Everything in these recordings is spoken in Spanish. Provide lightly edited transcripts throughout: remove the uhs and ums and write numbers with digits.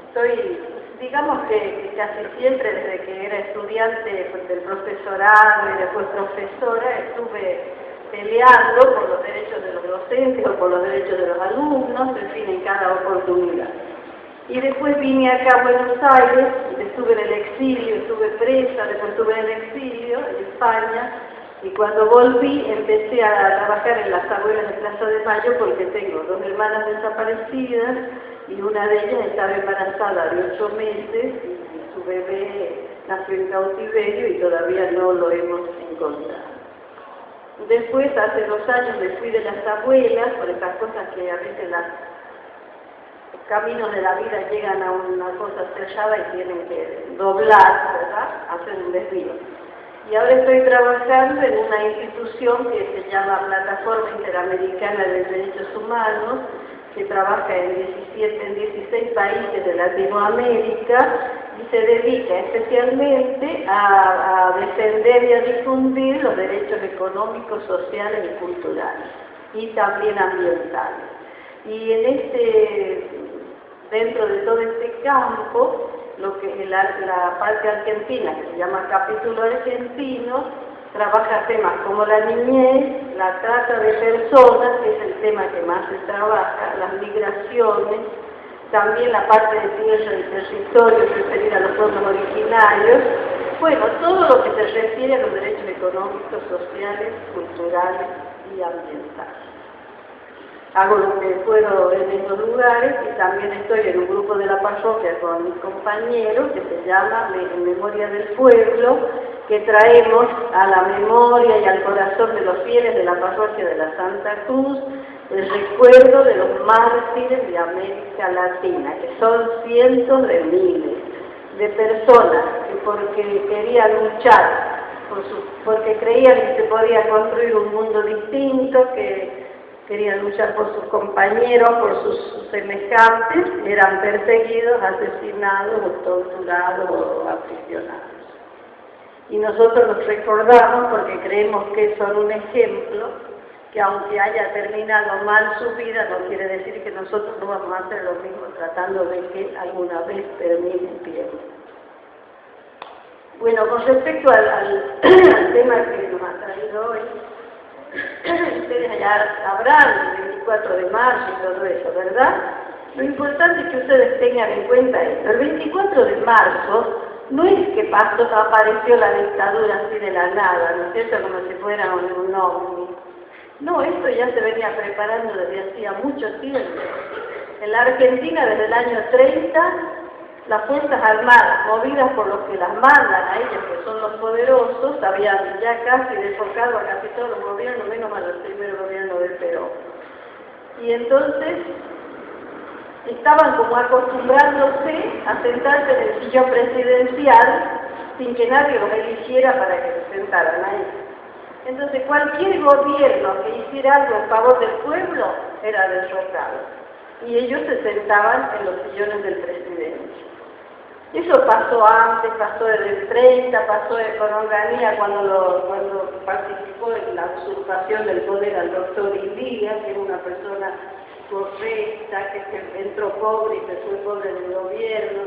Estoy, digamos que casi siempre desde que era estudiante del profesorado y después profesora, estuve peleando por los derechos de los docentes o por los derechos de los alumnos, en fin, en cada oportunidad. Y después vine acá a Buenos Aires, estuve en el exilio, estuve presa, después estuve en el exilio, en España, y cuando volví empecé a trabajar en las abuelas de Plaza de Mayo porque tengo dos hermanas desaparecidas y una de ellas estaba embarazada de 8 meses y su bebé nació en cautiverio y todavía no lo hemos encontrado. Después, hace 2 años, me fui de las abuelas por estas cosas que a veces los caminos de la vida llegan a una cosa sellada y tienen que doblar, ¿verdad? Hacer un desvío. Y ahora estoy trabajando en una institución que se llama Plataforma Interamericana de Derechos Humanos, que trabaja en 16 países de Latinoamérica y se dedica especialmente a defender y a difundir los derechos económicos, sociales y culturales, y también ambientales. Y dentro de todo este campo, lo que es la parte argentina, que se llama Capítulo Argentino, trabaja temas como la niñez, la trata de personas, que es el tema que más se trabaja, las migraciones, también la parte de tierra y territorio referida a los pueblos originarios, bueno, todo lo que se refiere a los derechos económicos, sociales, culturales y ambientales. Hago lo que puedo en estos lugares y también estoy en un grupo de la parroquia con mis compañeros que se llama En Memoria del Pueblo, que traemos a la memoria y al corazón de los fieles de la parroquia de la Santa Cruz el recuerdo de los mártires de América Latina, que son cientos de miles de personas que porque querían luchar, porque creían que se podía construir un mundo distinto, que querían luchar por sus compañeros, por sus semejantes, eran perseguidos, asesinados, torturados o aprisionados. Y nosotros los recordamos porque creemos que son un ejemplo, que aunque haya terminado mal su vida, no quiere decir que nosotros no vamos a hacer lo mismo tratando de que alguna vez termine bien. Bueno, con respecto al tema que nos ha traído hoy, ustedes ya sabrán el 24 de marzo y todo eso, ¿verdad? Lo importante es que ustedes tengan en cuenta esto. El 24 de marzo no es que apareció la dictadura así de la nada, ¿no es cierto? Como si fuera un ovni. No, esto ya se venía preparando desde hacía mucho tiempo. En la Argentina, desde el año 30, las Fuerzas Armadas, movidas por los que las mandan a ellos, que son los poderosos, habían ya casi desfocado a casi todos los gobiernos, menos a los primeros gobiernos de Perón. Y entonces estaban como acostumbrándose a sentarse en el sillón presidencial sin que nadie los eligiera para que se sentaran ahí. Entonces cualquier gobierno que hiciera algo en favor del pueblo era derrocado. Y ellos se sentaban en los sillones del presidente. Eso pasó antes, pasó desde el 30, pasó con Onganía cuando participó en la usurpación del poder al doctor Ilía, que era una persona correcta, que entró pobre y se fue pobre del gobierno,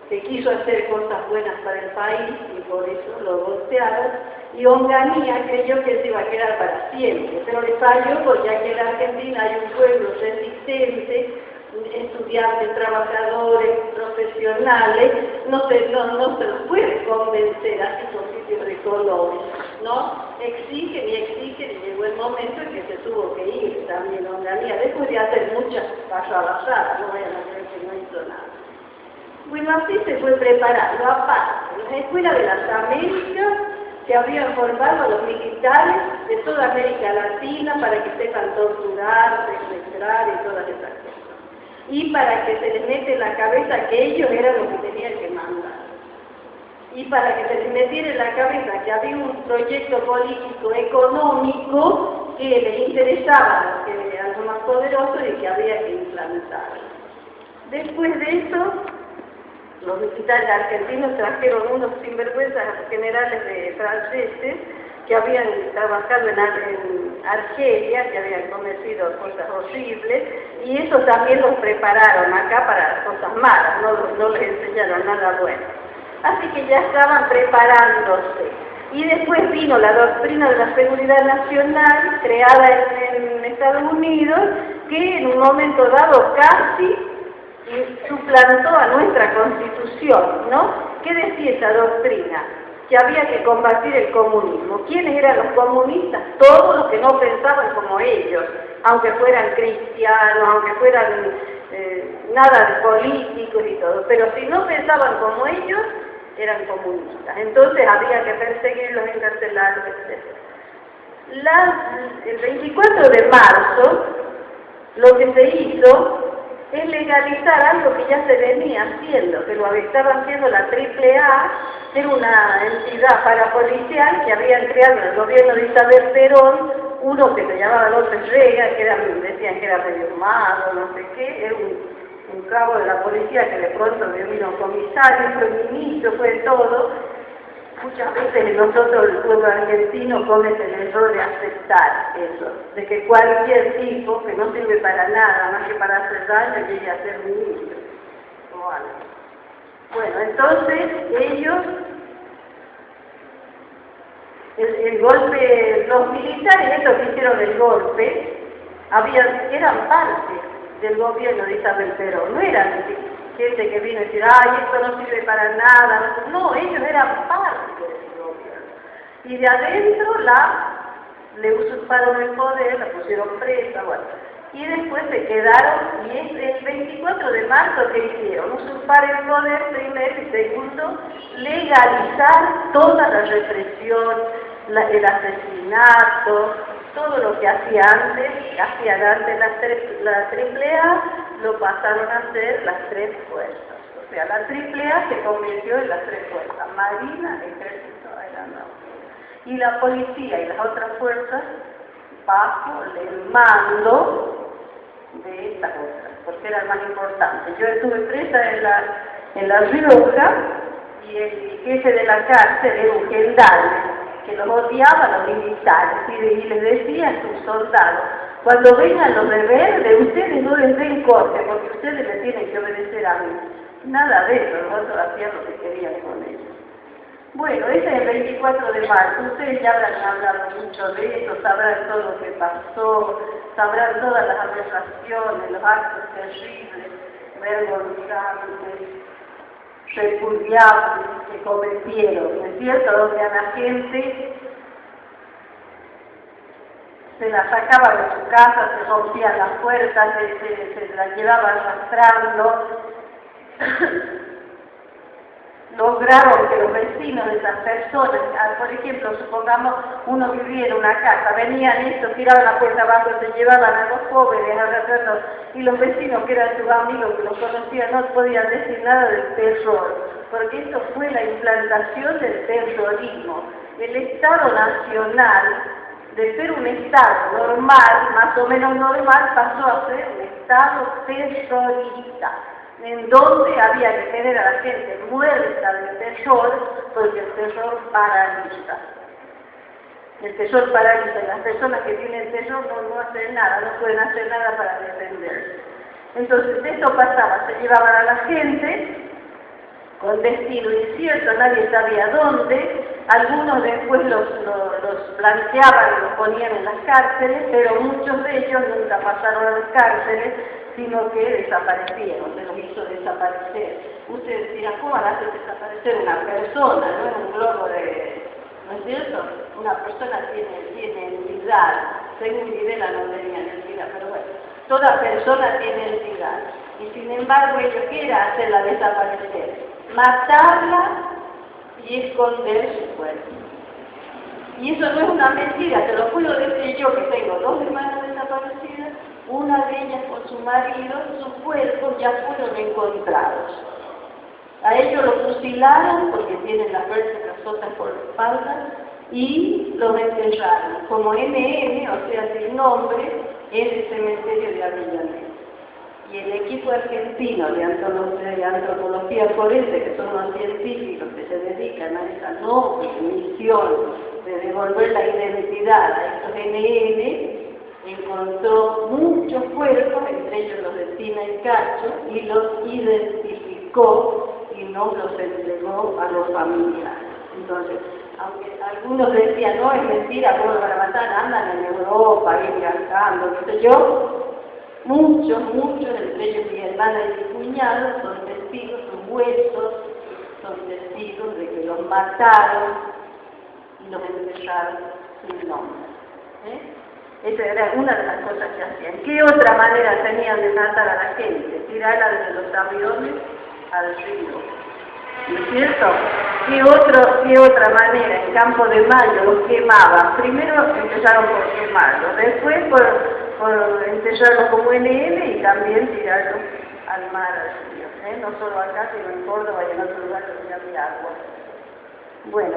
que quiso hacer cosas buenas para el país y por eso lo golpearon. Y Onganía creyó que se iba a quedar para siempre, pero le falló porque aquí en la Argentina hay un pueblo resistente, estudiantes, trabajadores, profesionales, no se los puede convencer así con sitios de colores, ¿no? Exigen y llegó el momento en que se tuvo que ir también Onganía, después de hacer muchas barrabasadas, no vayan a creer que no hizo nada. Bueno, así se fue preparando, aparte, en la Escuela de las Américas se habían formado a los militares de toda América Latina para que sepan torturar, secuestrar y todas esas cosas. Y para que se les mete en la cabeza que ellos eran los que tenían que mandar. Y para que se les metiera en la cabeza que había un proyecto político económico que les interesaba a los más poderosos y que había que implantar. Después de eso, los militares argentinos trajeron unos sinvergüenzas generales franceses que habían trabajado en Argelia, que habían cometido cosas horribles, y eso también los prepararon acá para cosas malas, no les enseñaron nada bueno. Así que ya estaban preparándose. Y después vino la doctrina de la seguridad nacional, creada en Estados Unidos, que en un momento dado casi suplantó a nuestra Constitución, ¿no? ¿Qué decía esa doctrina? Que había que combatir el comunismo. ¿Quiénes eran los comunistas? Todos los que no pensaban como ellos, aunque fueran cristianos, aunque fueran nada de políticos y todo, pero si no pensaban como ellos, eran comunistas. Entonces había que perseguirlos, encarcelarlos, etc. El 24 de marzo, lo que se hizo es legalizar algo que ya se venía haciendo, que lo estaba haciendo la AAA, que era una entidad parapolicial que habían creado en el gobierno de Isabel Perón, uno que se llamaba López Rega, que decían que era medio mago, no sé qué, era un cabo de la policía que de pronto vino comisario, fue ministro, fue todo. Muchas veces nosotros, el pueblo argentino, comete el error de aceptar eso, de que cualquier tipo que no sirve para nada, más que para hacer daño, llegue a ser ministro o algo. Bueno, entonces ellos, el golpe, los militares, estos que hicieron el golpe, eran parte del gobierno de Isabel Perón, no eran gente que vino a decir, ay, esto no sirve para nada, no, ellos eran parte del gobierno. Y de adentro le usurparon el poder, la pusieron presa, bueno. Y después se quedaron, y el 24 de marzo, ¿qué hicieron? Usurpar el poder primero y segundo, legalizar toda la represión, el asesinato, todo lo que hacían antes la AAA, lo pasaron a hacer las tres fuerzas. O sea, la AAA se convirtió en las tres fuerzas, Marina, Ejército, Aeronáutica. Y la policía y las otras fuerzas bajo el mando de estas otras, porque era el más importante. Yo estuve presa en la Rioja y el jefe de la cárcel era un gendarme que los odiaba a los militares y les decía a sus soldados, cuando vengan los rebeldes, ustedes no les den corte porque ustedes le tienen que obedecer a mí. Nada de eso, nosotros hacían lo que querían con ellos. Bueno, ese es el 24 de marzo, ustedes ya habrán hablado mucho de eso, sabrán todo lo que pasó, sabrán todas las aberraciones, los actos terribles, vergonzantes, repudiables que cometieron, ¿no es cierto? Donde a la gente se la sacaba de su casa, se rompían las puertas, se la llevaban arrastrando. Lograron que los vecinos de esas personas, por ejemplo, supongamos uno vivía en una casa, venían estos, tiraban la puerta abajo, se llevaban a los jóvenes arrastrando, y los vecinos que eran sus amigos, que los conocían, no podían decir nada del terror, porque esto fue la implantación del terrorismo. El Estado Nacional, de ser un Estado normal, más o menos normal, pasó a ser un Estado terrorista, en donde había que tener a la gente muerta del terror, porque el terror paraliza. El terror paraliza, y las personas que tienen terror no hacen nada, no pueden hacer nada para defenderse. Entonces esto pasaba, se llevaban a la gente con destino incierto, nadie sabía dónde, algunos después los blanqueaban y los ponían en las cárceles, pero muchos de ellos nunca pasaron a las cárceles, sino que desaparecieron, se los hizo desaparecer. Ustedes dirán, ¿cómo hace desaparecer una persona? No es un globo de... ¿No es cierto? Una persona tiene entidad, según Videla no tenía entidad, pero bueno, toda persona tiene entidad. Y sin embargo ellos quieren hacerla desaparecer, matarla y esconder su cuerpo. Y eso no es una mentira, te lo puedo decir yo que tengo dos hermanas desaparecidas, una de ellas con su marido, sus cuerpos ya fueron encontrados. A ellos lo fusilaron porque tienen las vértebras rotas por la espalda y los enterraron como NN, o sea, sin nombre, en el cementerio de Avellaneda. Y el equipo argentino de antropología forense, que son los científicos que se dedican a esa noble misión de devolver la identidad a estos NN, encontró muchos cuerpos, entre ellos los de Tina y Cacho, y los identificó y nos los entregó a los familiares. Entonces, aunque algunos decían, no, es mentira, ¿cómo lo van a matar? Andan en Europa, ahí viajando, qué sé yo. Muchos, entre ellos mi hermana y mi cuñado, son testigos, sus huesos, son testigos de que los mataron y los enterraron sin nombre. Esa era una de las cosas que hacían. ¿Qué otra manera tenían de matar a la gente? Tirarla desde los aviones al río. ¿No es cierto? ¿Qué otra manera? En Campo de Mayo los quemaban. Primero empezaron por quemarlos, después por enterrarlos como NN y también tirarlos al mar, al río. No solo acá, sino en Córdoba y en otros lugares donde había agua. Bueno.